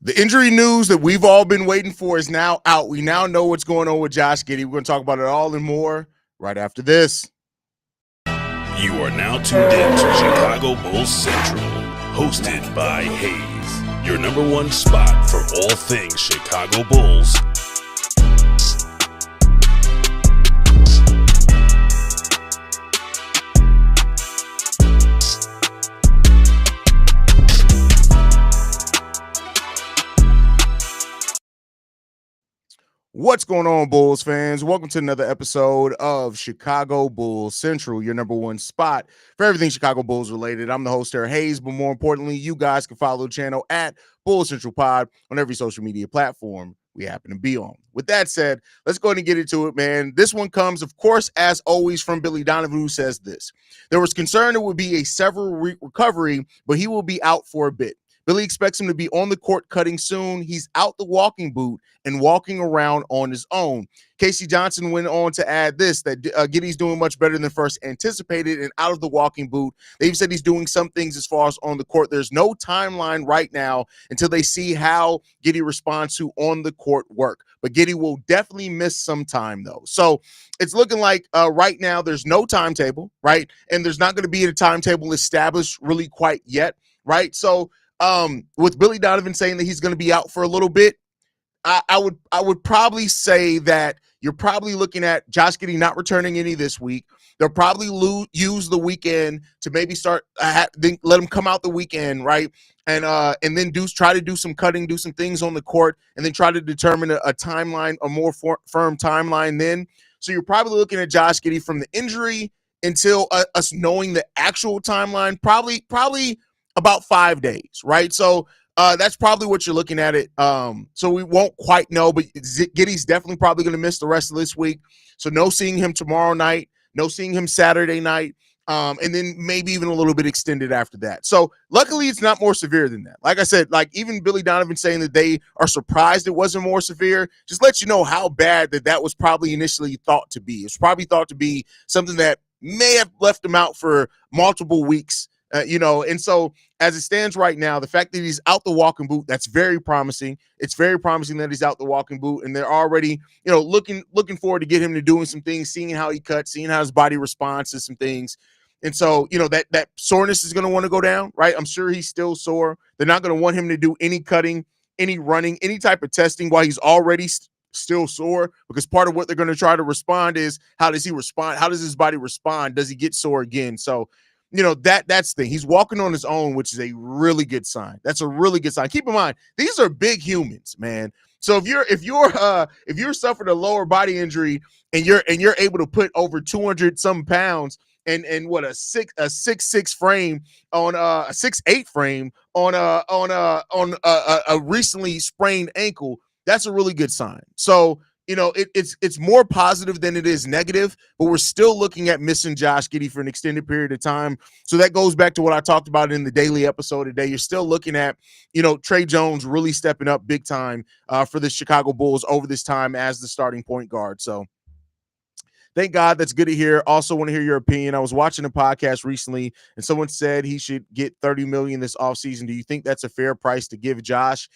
The injury news that we've all been waiting for is now out. We now know what's going on with Josh Giddey. We're going to talk about it all and more right after this. You are now tuned in to Chicago Bulls Central, hosted by Hayes, your number one spot for all things Chicago Bulls. What's going on, Bulls fans? Welcome to another episode of Chicago Bulls Central, your number one spot for everything Chicago Bulls related. I'm the host, Eric Hayes, but more importantly, you guys can follow the channel at Bulls Central Pod on every social media platform we happen to be on. With that said, let's go ahead and get into it, man. This one comes, of course, as always, from Billy Donovan, who says this. There was concern it would be a several-week recovery, but he will be out for a bit. Billy expects him to be on the court cutting soon. He's out the walking boot and walking around on his own. Casey Johnson went on to add this, that Giddy's doing much better than first anticipated and out of the walking boot. They've said he's doing some things as far as on the court. There's no timeline right now until they see how Giddy responds to on the court work. But Giddy will definitely miss some time, though. So it's looking like right now there's no timetable, right? And there's not going to be a timetable established really quite yet, right? So with Billy Donovan saying that he's going to be out for a little bit, I would probably say that you're probably looking at Josh Giddey not returning any this week. They'll probably use the weekend to maybe start let him come out the weekend, right? And then try to do some cutting, do some things on the court, and then try to determine a timeline, a more firm timeline then. So you're probably looking at Josh Giddey from the injury until us knowing the actual timeline, probably about 5 days, right? So that's probably what you're looking at it. So we won't quite know, but Giddey's definitely probably going to miss the rest of this week. So no seeing him tomorrow night, no seeing him Saturday night, and then maybe even a little bit extended after that. So luckily it's not more severe than that. Like I said, like even Billy Donovan saying that they are surprised it wasn't more severe, just let you know how bad that was probably initially thought to be. It's probably thought to be something that may have left him out for multiple weeks. And so as it stands right now, the fact that he's out the walking boot, that's very promising. It's very promising that he's out the walking boot, and they're already, looking forward to get him to doing some things, seeing how he cuts, seeing how his body responds to some things. And so, that soreness is going to want to go down, right? I'm sure he's still sore. They're not going to want him to do any cutting, any running, any type of testing while he's already still sore, because part of what they're going to try to respond is, how does he respond? How does his body respond? Does he get sore again? So, that's the thing. He's walking on his own, which is a really good sign. That's a really good sign. Keep in mind, these are big humans, man. So if you're suffering a lower body injury and you're able to put over 200 some pounds and what a 6'6" frame on a 6'8" frame on a recently sprained ankle, that's a really good sign. So it's more positive than it is negative, but we're still looking at missing Josh Giddey for an extended period of time. So that goes back to what I talked about in the daily episode today. You're still looking at, Trey Jones really stepping up big time for the Chicago Bulls over this time as the starting point guard. So thank God, that's good to hear. Also want to hear your opinion. I was watching a podcast recently and someone said he should get $30 million this offseason. Do you think that's a fair price to give Josh?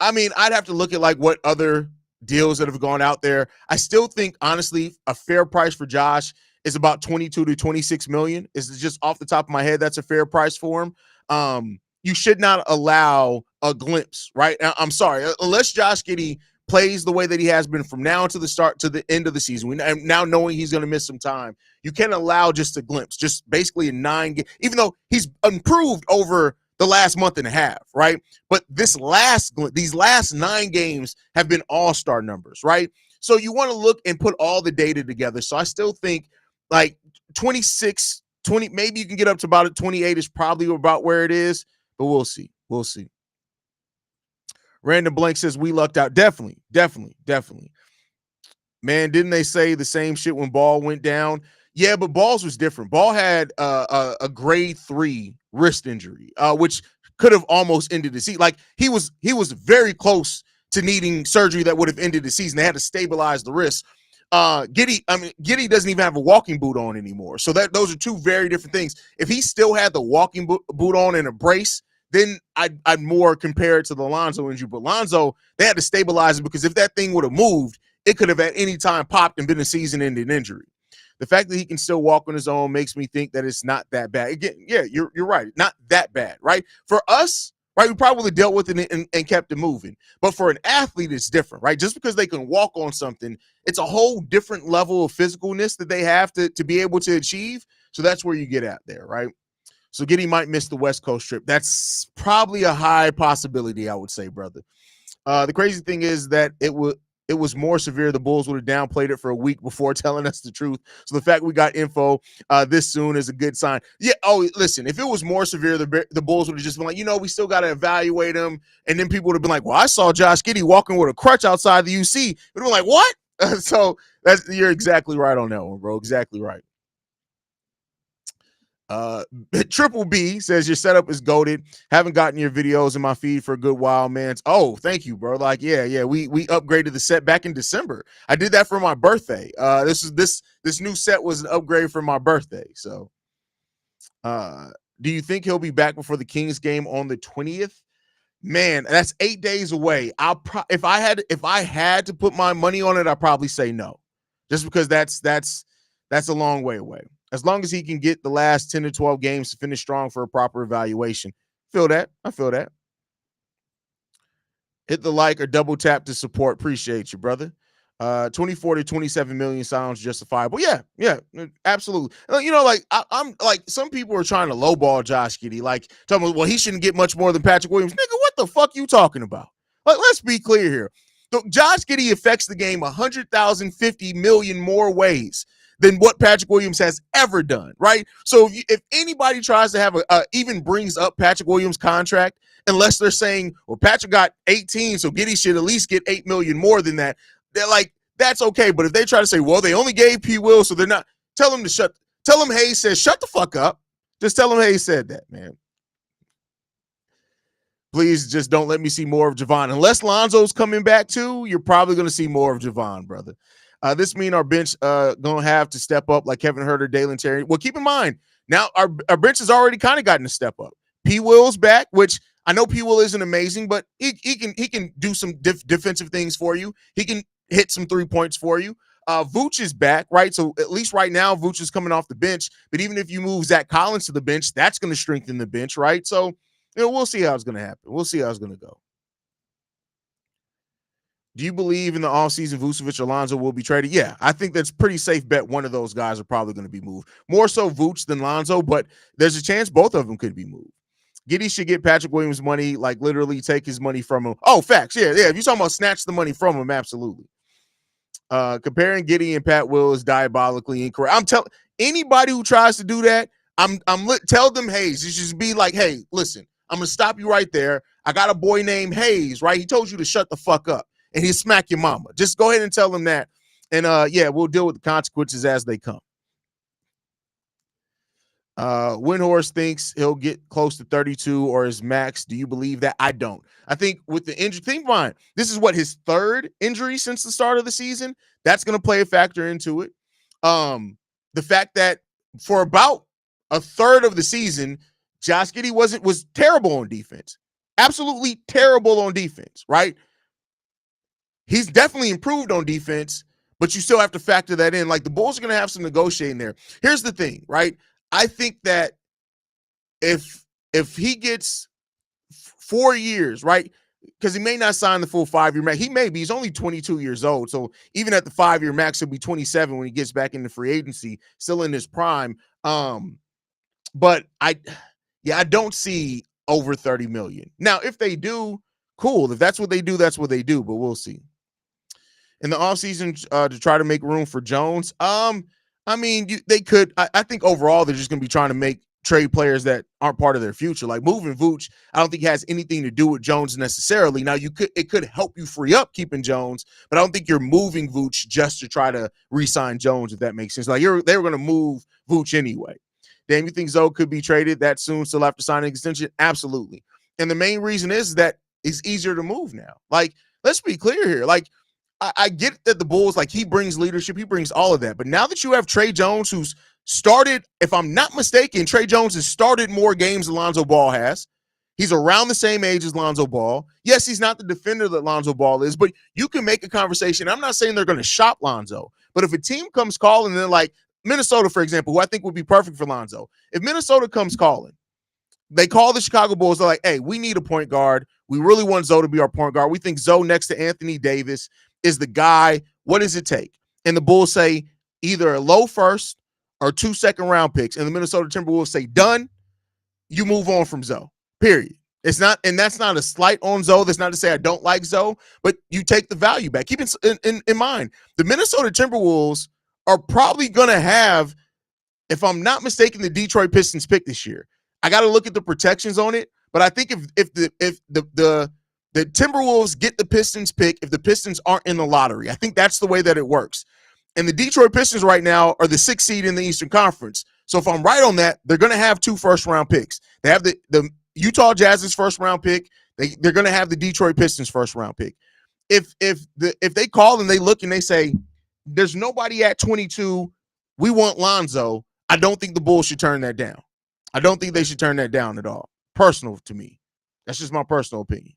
I mean, I'd have to look at like what other deals that have gone out there. I still think, honestly, a fair price for Josh is about 22 to 26 million. Is just off the top of my head, that's a fair price for him. You should not allow a glimpse, right? I'm sorry, unless Josh Giddey plays the way that he has been from now to the end of the season. Now knowing he's going to miss some time, you can't allow just a glimpse, just basically a 9 game, even though he's improved over the last month and a half, right? But these last 9 games have been all-star numbers, right? So you want to look and put all the data together. So I still think like 26, 20, maybe you can get up to about 28 is probably about where it is, but we'll see. We'll see. Random Blank says we lucked out. Definitely. Man, didn't they say the same shit when Ball went down? Yeah, but Ball's was different. Ball had a grade 3 wrist injury, which could have almost ended the season. Like he was very close to needing surgery that would have ended the season. They had to stabilize the wrist. Giddey doesn't even have a walking boot on anymore. So those are two very different things. If he still had the walking boot on and a brace, then I'd more compare it to the Lonzo injury. But Lonzo, they had to stabilize it because if that thing would have moved, it could have at any time popped and been a season-ending injury. The fact that he can still walk on his own makes me think that it's not that bad. Again, yeah, you're right. Not that bad, right? For us, right, we probably dealt with it and kept it moving. But for an athlete, it's different, right? Just because they can walk on something, it's a whole different level of physicalness that they have to be able to achieve. So that's where you get at there, right? So Giddy might miss the West Coast trip. That's probably a high possibility, I would say, brother. The crazy thing is that it was more severe. The Bulls would have downplayed it for a week before telling us the truth. So the fact we got info this soon is a good sign. Yeah. Oh, listen, if it was more severe, the Bulls would have just been like, we still got to evaluate him. And then people would have been like, well, I saw Josh Giddey walking with a crutch outside the UC. We'd have been like, what? So you're exactly right on that one, bro. Exactly right. Triple B says your setup is goated. Haven't gotten your videos in my feed for a good while, man. Oh, thank you, bro. Like, yeah. We upgraded the set back in December. I did that for my birthday. This new set was an upgrade for my birthday. So, do you think he'll be back before the Kings game on the 20th? Man, that's 8 days away. If I had to put my money on it, I'd probably say no, just because that's a long way away. As long as he can get the last 10 to 12 games to finish strong for a proper evaluation. I feel that. Hit the like or double tap to support. Appreciate you, brother. 24 to 27 million sounds justifiable. Yeah, absolutely. I'm like, some people are trying to lowball Josh Giddey, like talking about, well, he shouldn't get much more than Patrick Williams. Nigga, what the fuck you talking about? Like, let's be clear here. Josh Giddey affects the game 100,050 million more ways than what Patrick Williams has ever done, right? So if anybody tries to have even brings up Patrick Williams' contract, unless they're saying, well, Patrick got 18, so Giddey should at least get 8 million more than that, they're like, that's okay. But if they try to say, well, they only gave P. Will, so they're not, tell them Hayes says, shut the fuck up. Just tell them Hayes said that, man. Please just don't let me see more of Javon. Unless Lonzo's coming back too, you're probably going to see more of Javon, brother. This mean our bench gonna have to step up like Kevin Huerter, Dalen Terry. Well, keep in mind now our bench has already kind of gotten to step up. P. Will's back, which I know P. Will isn't amazing, but he can do some defensive things for you. He can hit some 3 points for you. Vuce is back, right? So at least right now, Vuce is coming off the bench. But even if you move Zach Collins to the bench, that's going to strengthen the bench, right? So we'll see how it's going to happen. We'll see how it's going to go. Do you believe in the offseason Vucevic or Lonzo will be traded? Yeah, I think that's pretty safe bet. One of those guys are probably going to be moved. More so Vuce than Lonzo, but there's a chance both of them could be moved. Giddey should get Patrick Williams money, like literally take his money from him. Oh, facts. Yeah. If you're talking about snatch the money from him, absolutely. Comparing Giddey and Pat Will is diabolically incorrect. I'm telling anybody who tries to do that, tell them Hayes. You should just be like, hey, listen, I'm going to stop you right there. I got a boy named Hayes, right? He told you to shut the fuck up. And he'll smack your mama. Just go ahead and tell him that. And we'll deal with the consequences as they come. Windhorse thinks he'll get close to 32 or his max. Do you believe that? I don't. I think with the injury, think fine. This is what his third injury since the start of the season. That's going to play a factor into it. The fact that for about a third of the season, Josh Giddey was terrible on defense. Absolutely terrible on defense, right? He's definitely improved on defense, but you still have to factor that in. Like, the Bulls are going to have some negotiating there. Here's the thing, right? I think that if he gets 4 years, right, because he may not sign the full 5-year max. He may be. He's only 22 years old. So even at the 5-year max, he'll be 27 when he gets back into free agency, still in his prime. But I don't see over 30 million. Now, if they do, cool. If that's what they do, that's what they do, but we'll see. In the offseason, to try to make room for Jones, they could. I think overall they're just going to be trying to make trade players that aren't part of their future. Like moving Vooch, I don't think has anything to do with Jones necessarily. Now, it could help you free up keeping Jones, but I don't think you're moving Vooch just to try to re-sign Jones, if that makes sense. Like they were going to move Vooch anyway. Damn, you think Zoe could be traded that soon, still after signing an extension? Absolutely. And the main reason is that it's easier to move now. Like, let's be clear here. Like, I get that the Bulls, like, he brings leadership, he brings all of that. But now that you have Trey Jones, who's started, if I'm not mistaken, Trey Jones has started more games than Lonzo Ball has. He's around the same age as Lonzo Ball. Yes, he's not the defender that Lonzo Ball is, but you can make a conversation. I'm not saying they're going to shop Lonzo, but if a team comes calling and they're like Minnesota, for example, who I think would be perfect for Lonzo, if Minnesota comes calling, they call the Chicago Bulls. They're like, hey, we need a point guard. We really want Zoe to be our point guard. We think Zoe next to Anthony Davis is the guy. What does it take? And the Bulls say either a low first or 2 second-round picks. And the Minnesota Timberwolves say, done. You move on from Zoe. Period. It's not, and that's not a slight on Zoe. That's not to say I don't like Zoe, but you take the value back. Keep it in mind. The Minnesota Timberwolves are probably going to have, if I'm not mistaken, the Detroit Pistons pick this year. I got to look at the protections on it, but I think if the Timberwolves get the Pistons pick, if the Pistons aren't in the lottery, I think that's the way that it works. And the Detroit Pistons right now are the 6th seed in the Eastern Conference. So if I'm right on that, they're going to have 2 first-round picks. They have the Utah Jazz's first-round pick. They're going to have the Detroit Pistons first-round pick. If they call and they look and they say, there's nobody at 22, we want Lonzo, I don't think the Bulls should turn that down. I don't think they should turn that down at all. Personal to me. That's just my personal opinion.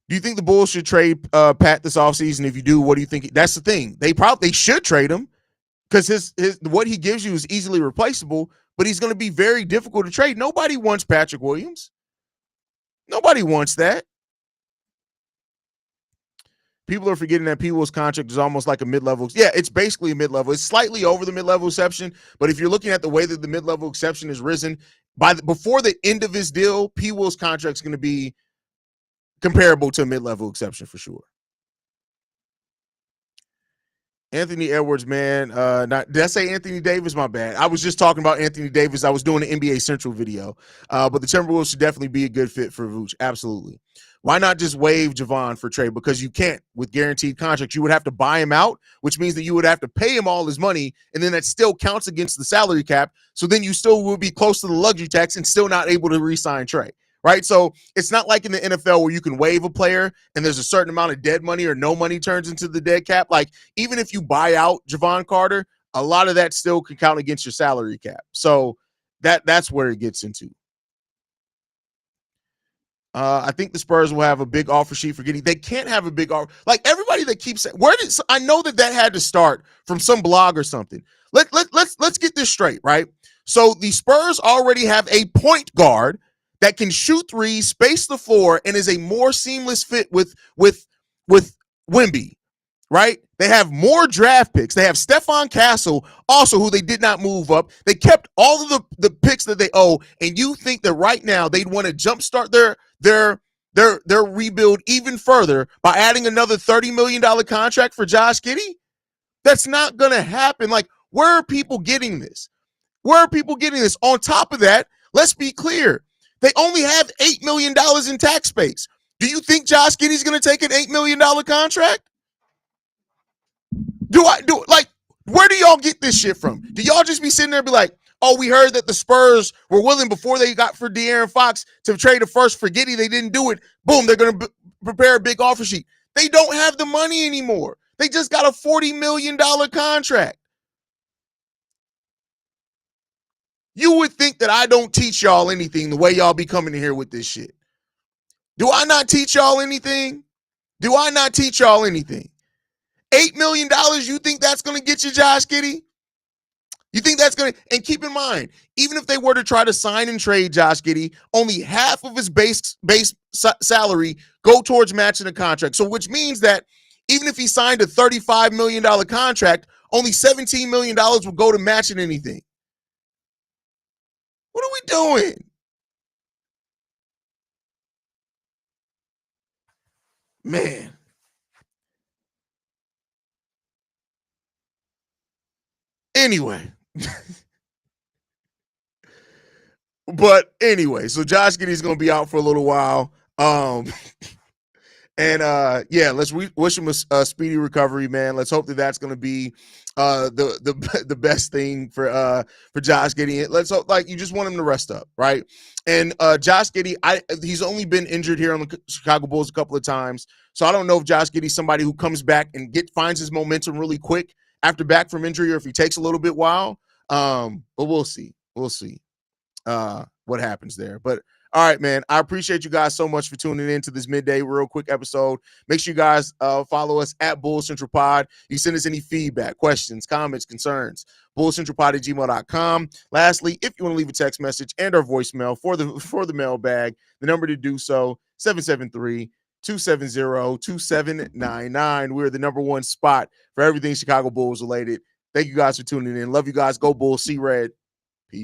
Do you think the Bulls should trade Pat this offseason? If you do, what do you think? That's the thing. They should trade him because his what he gives you is easily replaceable, but he's going to be very difficult to trade. Nobody wants Patrick Williams. Nobody wants that. People are forgetting that P-Will's contract is almost like a mid-level. Yeah, it's basically a mid-level. It's slightly over the mid-level exception, but if you're looking at the way that the mid-level exception has risen, before the end of his deal, P-Will's contract is going to be comparable to a mid-level exception for sure. Anthony Edwards, man. Did I say Anthony Davis? My bad. I was just talking about Anthony Davis. I was doing an NBA Central video. But the Timberwolves should definitely be a good fit for Vooch. Absolutely. Why not just waive Javon for trade? Because you can't with guaranteed contracts. You would have to buy him out, which means that you would have to pay him all his money, and then that still counts against the salary cap. So then you still will be close to the luxury tax and still not able to re-sign Trey. Right. So it's not like in the NFL where you can waive a player and there's a certain amount of dead money or no money turns into the dead cap. Like even if you buy out Javon Carter, a lot of that still can count against your salary cap. So that's where it gets into. I think the Spurs will have a big offer sheet for Giddy. They can't have a big offer. Like everybody that keeps saying, I know that had to start from some blog or something. Let's get this straight, right? So the Spurs already have a point guard that can shoot threes, space the floor, and is a more seamless fit with Wemby, right? They have more draft picks. They have Stephon Castle, also who they did not move up. They kept all of the picks that they owe, and you think that right now they'd want to jumpstart their rebuild even further by adding another $30 million contract for Josh Giddey? That's not going to happen. Like, where are people getting this? Where are people getting this? On top of that, let's be clear. They only have $8 million in tax space. Do you think Josh Giddey's going to take an $8 million contract? Where do y'all get this shit from? Do y'all just be sitting there and be like, oh, we heard that the Spurs were willing before they got for De'Aaron Fox to trade a first for Giddey. They didn't do it. Boom, they're going to prepare a big offer sheet. They don't have the money anymore. They just got a $40 million contract. You would think that I don't teach y'all anything the way y'all be coming in here with this shit. Do I not teach y'all anything? Do I not teach y'all anything? $8 million, you think that's going to get you Josh Giddey? You think that's going to, and keep in mind, even if they were to try to sign and trade Josh Giddey, only half of his base salary go towards matching the contract. So which means that even if he signed a $35 million contract, only $17 million will go to matching anything. What are we doing? Man. Anyway. But anyway, so Josh Giddey's going to be out for a little while. Let's wish him a speedy recovery, man. Let's hope that that's going to be the best thing for Josh Giddey. Let's hope, like, you just want him to rest up, right? And Josh Giddey, he's only been injured here on the Chicago Bulls a couple of times, so I don't know if Josh Giddey's somebody who comes back and finds his momentum really quick after back from injury, or if he takes a little bit while. But we'll see. We'll see. what happens there. But all right, man, I appreciate you guys so much for tuning in to this midday real quick episode. Make sure you guys follow us at Bull Central Pod. You send us any feedback, questions, comments, concerns, bullcentralpod@gmail.com. Lastly, if you want to leave a text message and our voicemail for the mailbag, the number to do so, 773-270-2799. We're the number one spot for everything Chicago Bulls related. Thank you guys for tuning in. Love you guys. Go Bulls. See red.